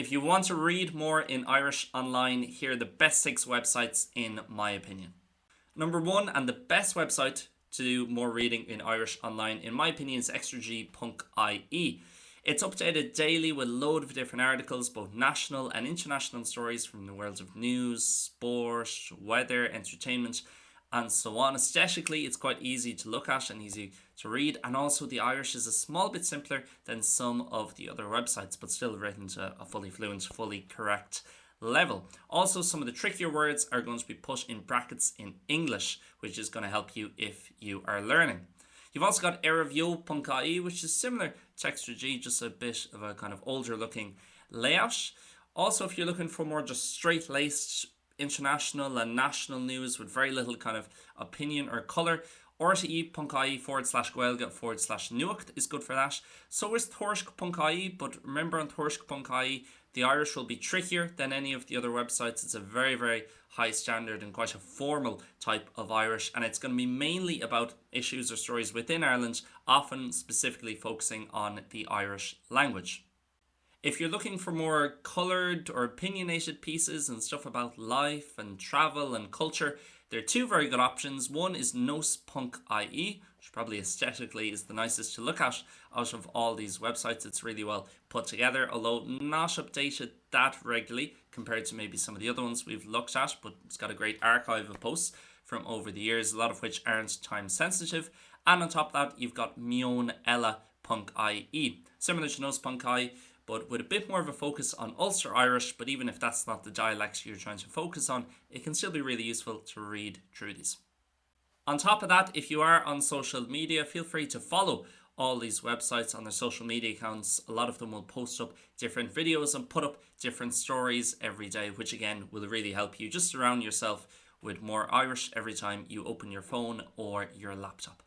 If you want to read more in Irish online, here are the best 6 websites in my opinion. Number 1, and the best website to do more reading in Irish online, in my opinion, is extrag.ie. It's updated daily with a load of different articles, both national and international stories from the worlds of news, sport, weather, entertainment, and so on. Aesthetically, it's quite easy to look at and easy to read, and also the Irish is a small bit simpler than some of the other websites, but still written to a fully fluent, fully correct level. Also, some of the trickier words are going to be put in brackets in English, which is going to help you if you are learning. You've also got RÍOMHPHOST, which is similar to Extra-G, just a bit of a kind of older looking layout. Also, if you're looking for more just straight-laced international and national news with very little kind of opinion or colour, rte.ie/Gaeilge/Nuacht is good for that. So is Tuairisc.ie, but remember on Tuairisc.ie, the Irish will be trickier than any of the other websites. It's a very, very high standard and quite a formal type of Irish, and it's going to be mainly about issues or stories within Ireland, often specifically focusing on the Irish language. If you're looking for more coloured or opinionated pieces and stuff about life and travel and culture, there are 2 very good options. One is Nós.ie, which probably aesthetically is the nicest to look at out of all these websites. It's really well put together, although not updated that regularly compared to maybe some of the other ones we've looked at, but it's got a great archive of posts from over the years, a lot of which aren't time sensitive. And on top of that, you've got Mionella.ie, similar to Nós.ie, but with a bit more of a focus on Ulster Irish. But even if that's not the dialect you're trying to focus on, it can still be really useful to read through these. On top of that, if you are on social media, feel free to follow all these websites on their social media accounts. A lot of them will post up different videos and put up different stories every day, which again will really help you just surround yourself with more Irish every time you open your phone or your laptop.